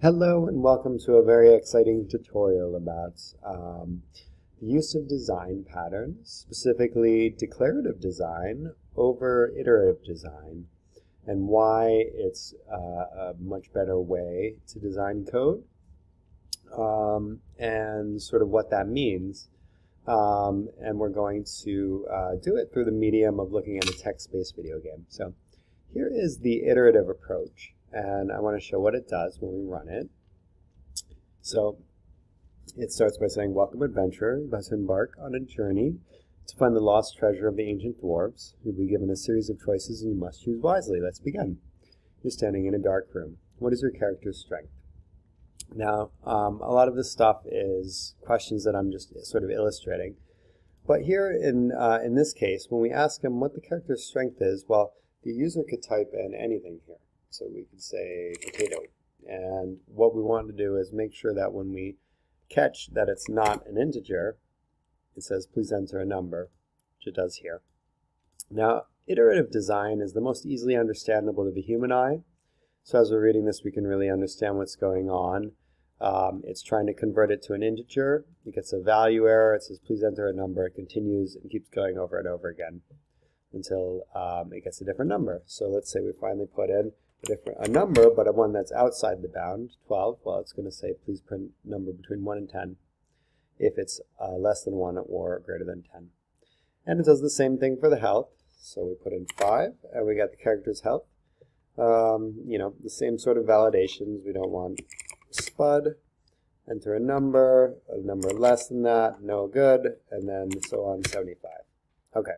Hello and welcome to a very exciting tutorial about the use of design patterns, specifically declarative design over iterative design, and why it's a much better way to design code, and sort of what that means. And we're going to do it through the medium of looking at a text-based video game. So here is the iterative approach. And I want to show what it does when we run it. So it starts by saying, "Welcome, adventurer. You must embark on a journey to find the lost treasure of the ancient dwarves. You'll be given a series of choices and you must choose wisely. Let's begin. You're standing in a dark room. What is your character's strength?" Now, a lot of this stuff is questions that I'm just sort of illustrating. But here in this case, when we ask him what the character's strength is, well, the user could type in anything here. So we could say potato. And what we want to do is make sure that when we catch that it's not an integer, it says please enter a number, which it does here. Now, iterative design is the most easily understandable to the human eye. So as we're reading this, we can really understand what's going on. It's trying to convert it to an integer. It gets a value error. It says please enter a number. It continues and keeps going over and over again until it gets a different number. So let's say we finally put in a number, but a one that's outside the bound, 12. Well, it's going to say please print number between 1 and 10 if it's less than 1 or greater than 10. And it does the same thing for the health. So we put in 5 and we got the character's health. You know, the same sort of validations. We don't want spud, enter a number less than that, no good, and then so on, 75. Okay.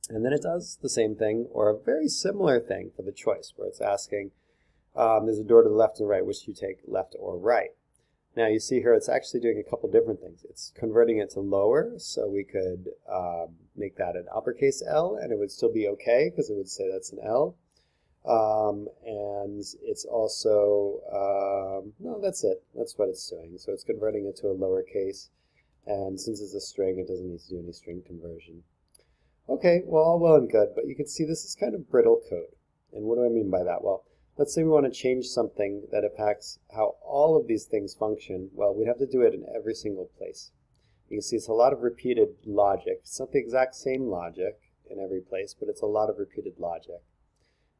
And then it does the same thing, or a very similar thing for the choice, where it's asking, there's a door to the left and right, which do you take, left or right? Now you see here it's actually doing a couple different things. It's converting it to lower, so we could make that an uppercase L, and it would still be okay, because it would say that's an L. And it's also, no, that's it. That's what it's doing. So it's converting it to a lowercase, and since it's a string, it doesn't need to do any string conversion. Okay, well, all well and good, but you can see this is kind of brittle code. And what do I mean by that? Well, let's say we want to change something that impacts how all of these things function. Well, we'd have to do it in every single place. You can see it's a lot of repeated logic. It's not the exact same logic in every place, but it's a lot of repeated logic.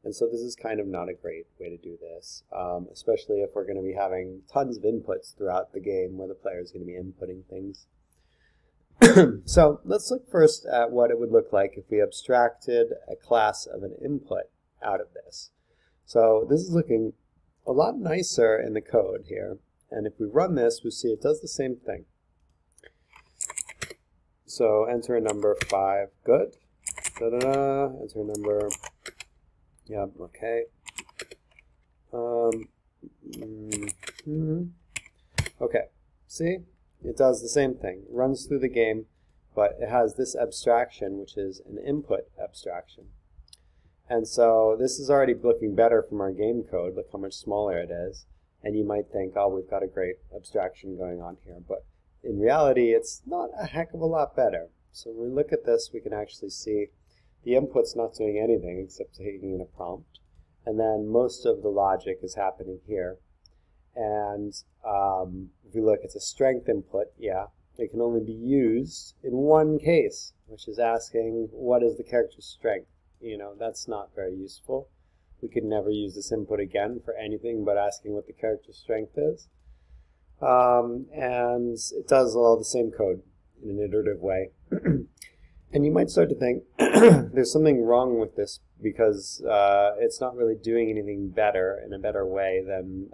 And so this is kind of not a great way to do this, especially if we're going to be having tons of inputs throughout the game where the player is going to be inputting things. So let's look first at what it would look like if we abstracted a class of an input out of this. So this is looking a lot nicer in the code here. And if we run this, we see it does the same thing. So enter a number 5, good. Da-da-da. Enter a number, yep, okay. Okay, see? It does the same thing. It runs through the game, but it has this abstraction, which is an input abstraction. And so this is already looking better from our game code. Look how much smaller it is. And you might think, oh, we've got a great abstraction going on here. But in reality, it's not a heck of a lot better. So when we look at this, we can actually see the input's not doing anything except taking in a prompt. And then most of the logic is happening here. And if we look, it's a strength input, yeah. It can only be used in one case, which is asking, what is the character's strength? You know, that's not very useful. We could never use this input again for anything but asking what the character's strength is. And it does all the same code in an iterative way. And you might start to think, there's something wrong with this because it's not really doing anything better in a better way than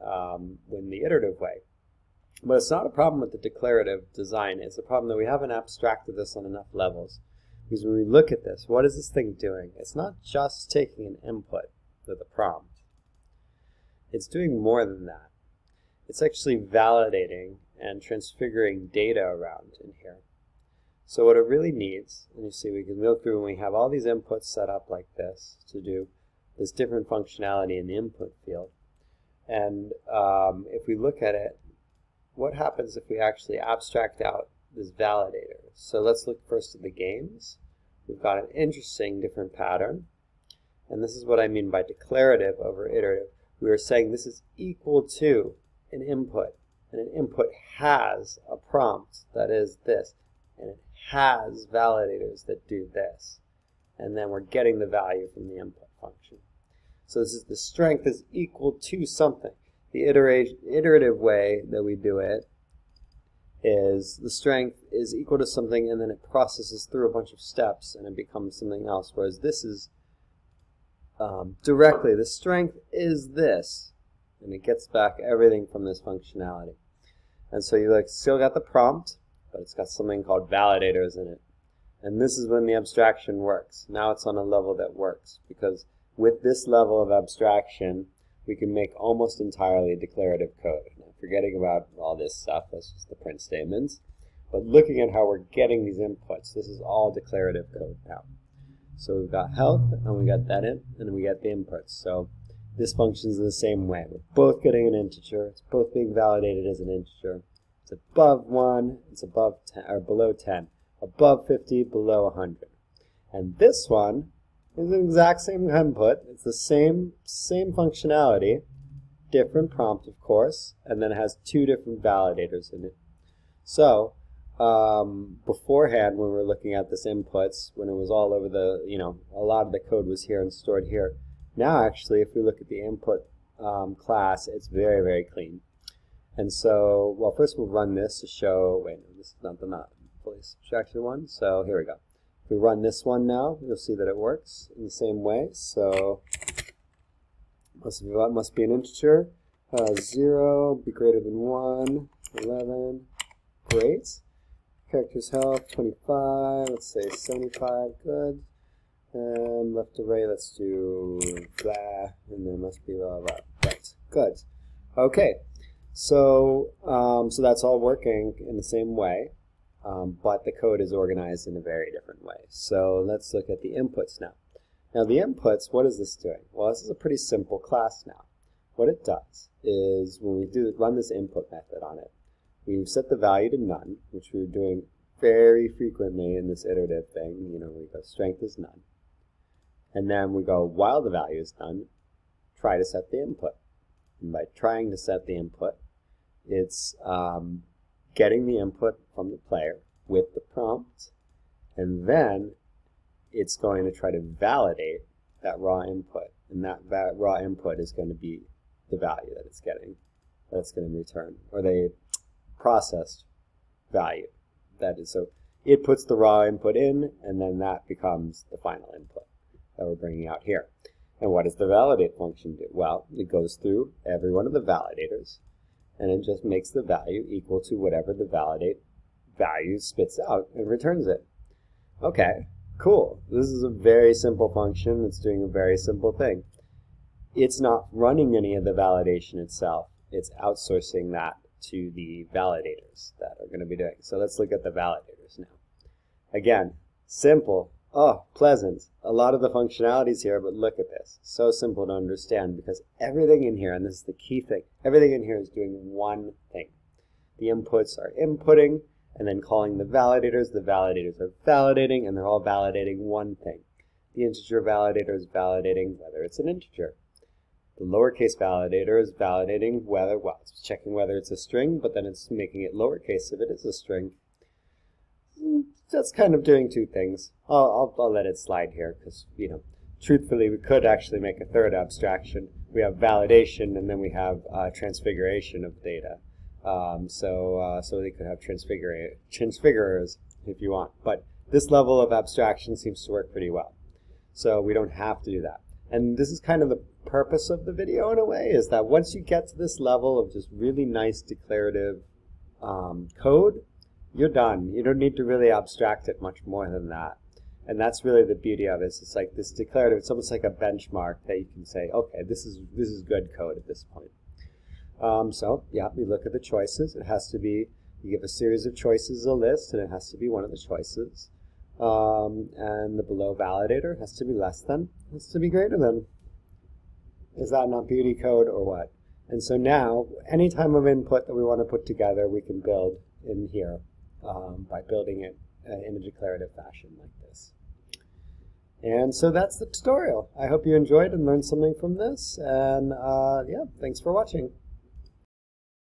in the iterative way. But it's not a problem with the declarative design. It's a problem that we haven't abstracted this on enough levels. Because when we look at this, what is this thing doing? It's not just taking an input with a prompt. It's doing more than that. It's actually validating and transfiguring data around in here. So what it really needs, and you see we can go through and we have all these inputs set up like this to do this different functionality in the input field. And if we look at it, what happens if we actually abstract out this validator? So let's look first at the games. We've got an interesting different pattern. And this is what I mean by declarative over iterative. We are saying this is equal to an input, and an input has a prompt that is this, and it has validators that do this, and then we're getting the value from the input function. So this is the strength is equal to something. The iterative way that we do it is the strength is equal to something, and then it processes through a bunch of steps and it becomes something else, whereas this is directly, the strength is this, and it gets back everything from this functionality. And so you still got the prompt, but it's got something called validators in it. And this is when the abstraction works. Now it's on a level that works, because with this level of abstraction, we can make almost entirely declarative code. Now, forgetting about all this stuff, that's just the print statements. But looking at how we're getting these inputs, this is all declarative code now. So we've got health, and we got that in, and we got the inputs. So this functions in the same way. We're both getting an integer. It's both being validated as an integer. It's above 1, it's above 10, or below 10. Above 50, below 100. And this one is the exact same input. It's the same functionality, different prompt, of course, and then it has 2 different validators in it. So beforehand, when we were looking at this inputs, when it was all over the, a lot of the code was here and stored here. Now, actually, if we look at the input class, it's very, very clean. And so, well, first we'll run this to show, wait, no, this is not the fully abstraction one. So here we go. If we run this one now, you'll see that it works in the same way. So must be an integer. 0, be greater than 1, 11, great. Character's health, 25, let's say 75, good. And left to right, let's do blah, and then must be blah, blah, right, good. Okay, so, so that's all working in the same way. But the code is organized in a very different way. So let's look at the inputs now. Now the inputs, what is this doing? Well, this is a pretty simple class now. What it does is when we run this input method on it, we set the value to none, which we're doing very frequently in this iterative thing. We go strength is none. And then we go while the value is none, try to set the input. And by trying to set the input, it's getting the input from the player with the prompt, and then it's going to try to validate that raw input, and that raw input is going to be the value that it's getting, that it's going to return, or the processed value. That is, so it puts the raw input in, and then that becomes the final input that we're bringing out here. And what does the validate function do? Well, it goes through every one of the validators, and it just makes the value equal to whatever the validate value spits out and returns it. Okay, cool. This is a very simple function. It's doing a very simple thing. It's not running any of the validation itself. It's outsourcing that to the validators that are going to be doing. So let's look at the validators now. Again, simple. Oh, pleasant. A lot of the functionalities here, but look at this. So simple to understand because everything in here, and this is the key thing, everything in here is doing one thing. The inputs are inputting and then calling the validators. The validators are validating, and they're all validating one thing. The integer validator is validating whether it's an integer. The lowercase validator is validating whether, well, it's checking whether it's a string, but then it's making it lowercase if it is a string. That's kind of doing two things. I'll let it slide here because, truthfully, we could actually make a third abstraction. We have validation, and then we have transfiguration of data. So they could have transfigurers if you want. But this level of abstraction seems to work pretty well. So we don't have to do that. And this is kind of the purpose of the video in a way, is that once you get to this level of just really nice declarative code, you're done. You don't need to really abstract it much more than that. And that's really the beauty of it. It's like this declarative, it's almost like a benchmark that you can say, okay, this is good code at this point. So, yeah, we look at the choices. It has to be, you give a series of choices as a list, and it has to be one of the choices. And the below validator has to be less than, has to be greater than. Is that not beauty code or what? And so now, any time of input that we want to put together, we can build in here by building it in a declarative fashion like this. And so that's the tutorial. I hope you enjoyed and learned something from this. And yeah, thanks for watching.